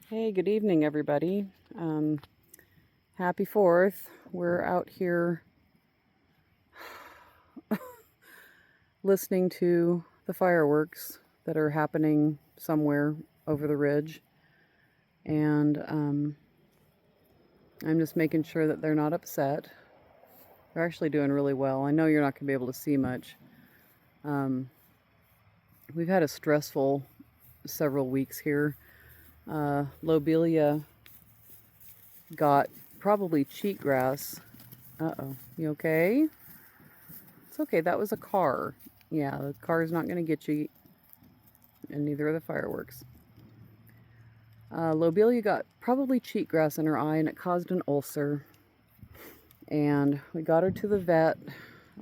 Hey, good evening, everybody. Happy 4th. We're out here listening to the fireworks that are happening somewhere over the ridge. And I'm just making sure that they're not upset. They're actually doing really well. I know you're not going to be able to see much. We've had a stressful several weeks here. Lobelia got probably cheatgrass. Uh-oh. You okay? It's okay. That was a car. Yeah, the car is not going to get you, and neither are the fireworks. Lobelia got probably cheatgrass in her eye, and it caused an ulcer. And we got her to the vet,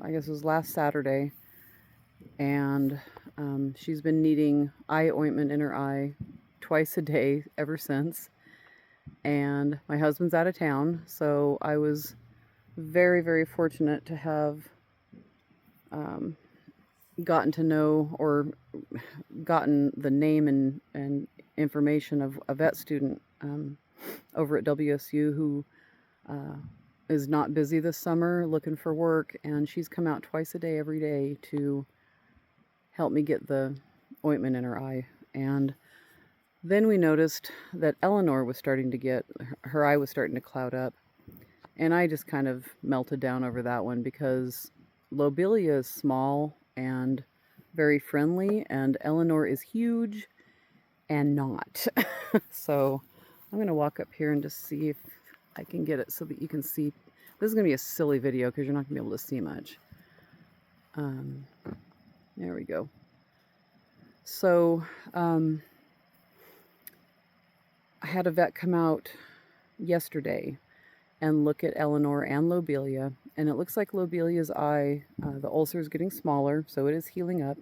I guess it was last Saturday, and she's been needing eye ointment in her eye twice a day ever since. And my husband's out of town, so I was very, very fortunate to have gotten to know or gotten the name and information of a vet student over at WSU who is not busy this summer looking for work, and she's come out twice a day every day to help me get the ointment in her eye. And then we noticed that Eleanor was starting to get, her eye was starting to cloud up, and I just kind of melted down over that one because Lobelia is small and very friendly, and Eleanor is huge and not. So I'm going to walk up here and just see if I can get it so that you can see. This is going to be a silly video because you're not going to be able to see much. There we go. So I had a vet come out yesterday and look at Eleanor and Lobelia, and it looks like Lobelia's eye, the ulcer is getting smaller, so it is healing up.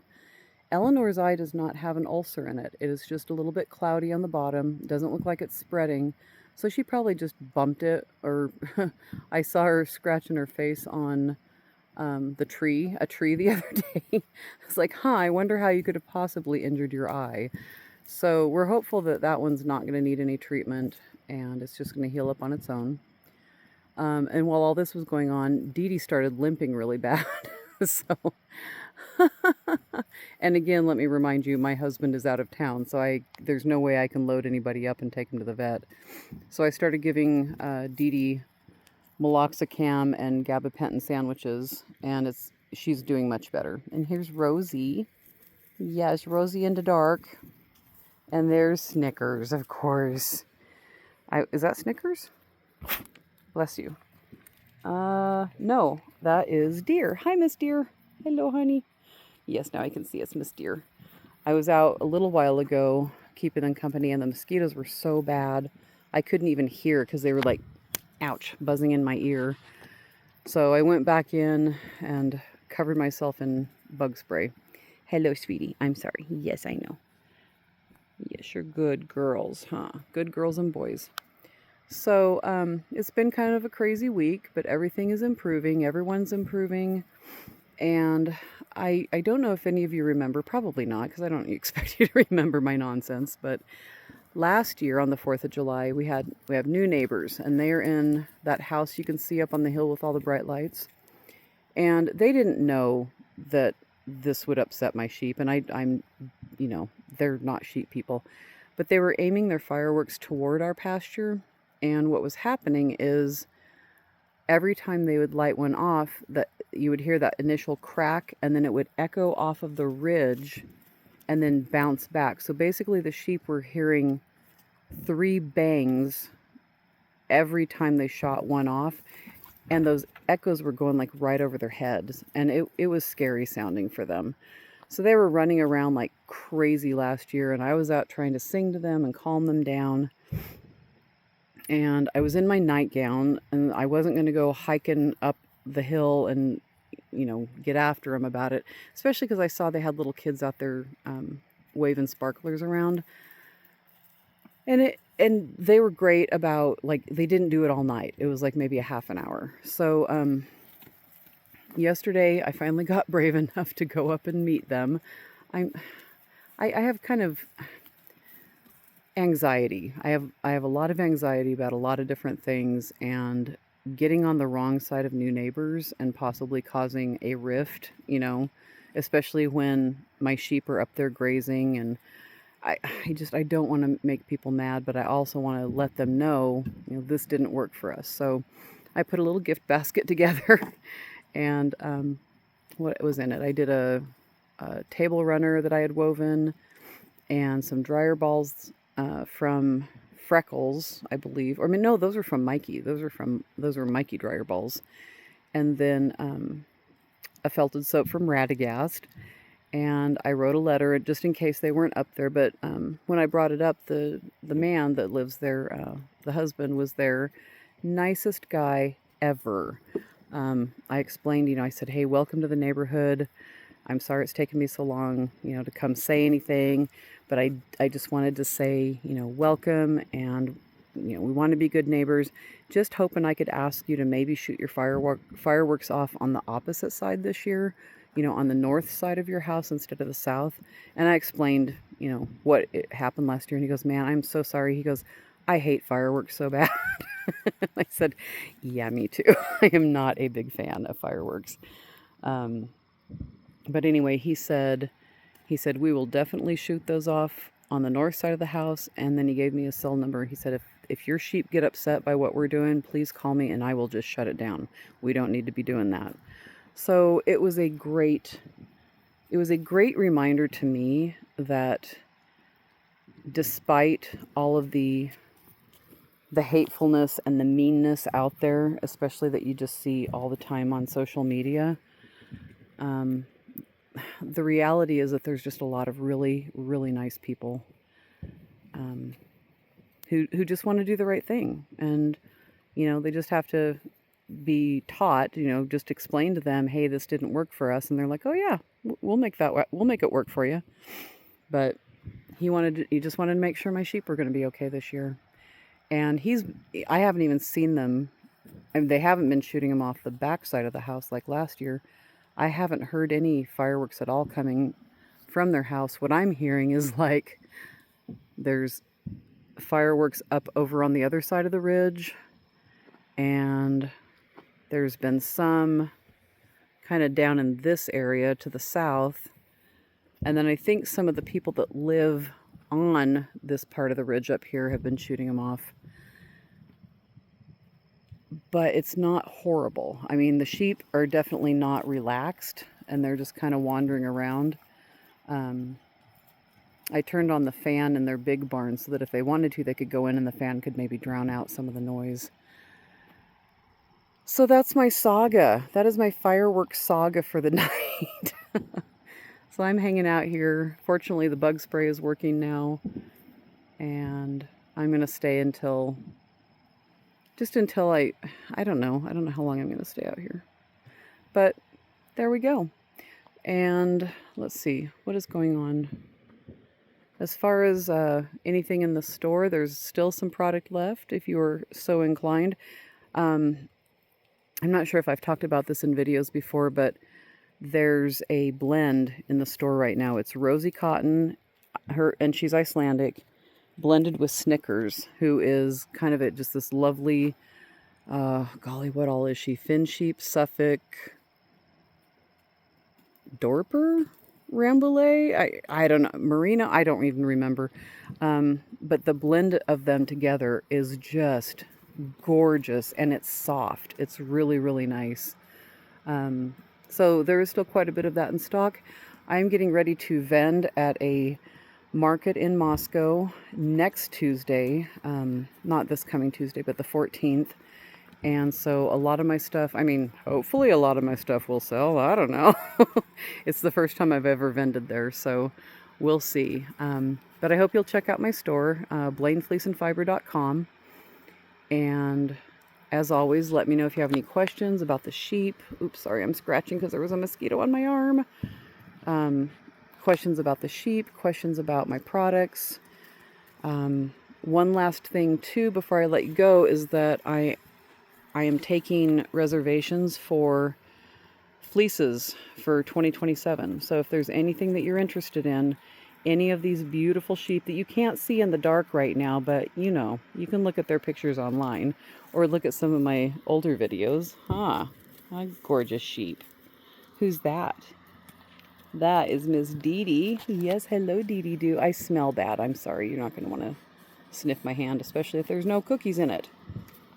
Eleanor's eye does not have an ulcer in it. It is just a little bit cloudy on the bottom. It doesn't look like it's spreading. So she probably just bumped it, or I saw her scratching her face on a tree the other day. It's like, I wonder how you could have possibly injured your eye. So we're hopeful that that one's not going to need any treatment, and it's just going to heal up on its own. And while all this was going on, Dee Dee started limping really bad. So, and again, let me remind you, my husband is out of town, so there's no way I can load anybody up and take him to the vet. So I started giving Dee Dee meloxicam and gabapentin sandwiches, and she's doing much better. And here's Rosie. Yes, Rosie in the dark. And there's Snickers, of course. Is that Snickers? Bless you. No, that is Deer. Hi, Miss Deer. Hello, honey. Yes, now I can see it's Miss Deer. I was out a little while ago keeping them company, and the mosquitoes were so bad I couldn't even hear because they were like, ouch, buzzing in my ear. So I went back in and covered myself in bug spray. Hello, sweetie. I'm sorry. Yes, I know. Yes, you're good girls, huh? Good girls and boys. So it's been kind of a crazy week, but everything is improving. Everyone's improving. And I don't know if any of you remember, probably not, because I don't expect you to remember my nonsense, but last year on the 4th of July, we have new neighbors, and they're in that house you can see up on the hill with all the bright lights. And they didn't know that this would upset my sheep, and I'm, they're not sheep people, but they were aiming their fireworks toward our pasture, and what was happening is every time they would light one off, that you would hear that initial crack, and then it would echo off of the ridge and then bounce back. So basically the sheep were hearing 3 bangs every time they shot one off, and those echoes were going like right over their heads, and it was scary sounding for them. So they were running around like crazy last year, and I was out trying to sing to them and calm them down. And I was in my nightgown, and I wasn't going to go hiking up the hill and, get after them about it, especially because I saw they had little kids out there waving sparklers around. And they were great about, like, they didn't do it all night. It was like maybe a half an hour. So yesterday I finally got brave enough to go up and meet them. I have kind of, Anxiety. I have a lot of anxiety about a lot of different things, and getting on the wrong side of new neighbors and possibly causing a rift, especially when my sheep are up there grazing, and I don't want to make people mad, but I also want to let them know, this didn't work for us. So I put a little gift basket together, and what was in it? I did a table runner that I had woven, and some dryer balls from Freckles, I believe. Or I mean, no, those are from Mikey. Those were Mikey dryer balls, and then a felted soap from Radagast. And I wrote a letter just in case they weren't up there. But when I brought it up, the man that lives there, the husband, was there, nicest guy ever. I explained, I said, "Hey, welcome to the neighborhood. I'm sorry it's taken me so long, to come say anything, but I just wanted to say, welcome, and, we want to be good neighbors. Just hoping I could ask you to maybe shoot your fireworks off on the opposite side this year, on the north side of your house instead of the south." And I explained, what happened last year, and he goes, "Man, I'm so sorry." He goes, "I hate fireworks so bad." I said, "Yeah, me too." I am not a big fan of fireworks. But anyway, he said we will definitely shoot those off on the north side of the house, and then he gave me a cell number. He said, if your sheep get upset by what we're doing, please call me and I will just shut it down. We don't need to be doing that. So it was a great reminder to me that despite all of the hatefulness and the meanness out there, especially that you just see all the time on social media, the reality is that there's just a lot of really, really nice people who just want to do the right thing. And, they just have to be taught, just explain to them, "Hey, this didn't work for us." And they're like, "Oh yeah, we'll make it work for you." But he just wanted to make sure my sheep were going to be okay this year. And I haven't even seen them. I mean, they haven't been shooting them off the back side of the house like last year. I haven't heard any fireworks at all coming from their house. What I'm hearing is like there's fireworks up over on the other side of the ridge, and there's been some kind of down in this area to the south. And then I think some of the people that live on this part of the ridge up here have been shooting them off. But it's not horrible. I mean, the sheep are definitely not relaxed, and they're just kind of wandering around. I turned on the fan in their big barn so that if they wanted to, they could go in and the fan could maybe drown out some of the noise. So that's my saga. That is my fireworks saga for the night. So I'm hanging out here. Fortunately, the bug spray is working now, and I'm going to stay until I don't know how long I'm going to stay out here. But there we go. And let's see, what is going on? As far as anything in the store, there's still some product left if you are so inclined. I'm not sure if I've talked about this in videos before, but there's a blend in the store right now. It's Rosie Cotton, and she's Icelandic, blended with Snickers, who is kind of just this lovely, golly, what all is she? Finn sheep, Suffolk, Dorper, Rambouillet, I don't know, Merino, I don't even remember. But the blend of them together is just gorgeous, and it's soft. It's really, really nice. So there is still quite a bit of that in stock. I'm getting ready to vend at a market in Moscow next Tuesday, not this coming Tuesday, but the 14th. And so a lot of my stuff, hopefully a lot of my stuff will sell. I don't know. It's the first time I've ever vended there, so we'll see. But I hope you'll check out my store, blainefleeceandfiber.com. And as always, let me know if you have any questions about the sheep. Oops, sorry, I'm scratching because there was a mosquito on my arm. Questions about the sheep, questions about my products. One last thing, too, before I let you go, is that I am taking reservations for fleeces for 2027. So if there's anything that you're interested in, any of these beautiful sheep that you can't see in the dark right now, but you know, you can look at their pictures online or look at some of my older videos. Huh, a gorgeous sheep. Who's that? That is Miss Dee Dee. Yes, hello Dee Dee Doo. I smell bad. I'm sorry. You're not going to want to sniff my hand, especially if there's no cookies in it.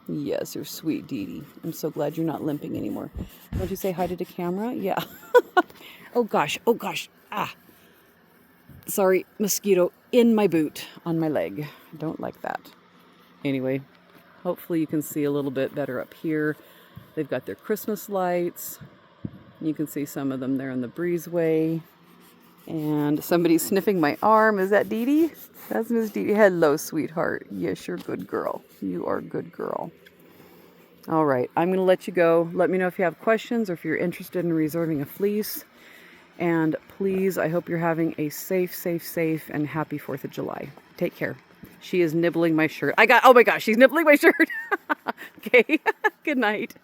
Yes, you're sweet, Dee Dee. I'm so glad you're not limping anymore. Don't you say hi to the camera? Yeah. Oh gosh, oh gosh. Ah. Sorry, mosquito in my boot, on my leg. I don't like that. Anyway, hopefully you can see a little bit better up here. They've got their Christmas lights. You can see some of them there in the breezeway. And somebody's sniffing my arm. Is that Dee Dee? That's Miss Dee Dee. Hello, sweetheart. Yes, you're a good girl. You are a good girl. All right, I'm going to let you go. Let me know if you have questions or if you're interested in reserving a fleece. And please, I hope you're having a safe, and happy 4th of July. Take care. She is nibbling my shirt. Oh my gosh, she's nibbling my shirt. Okay, good night.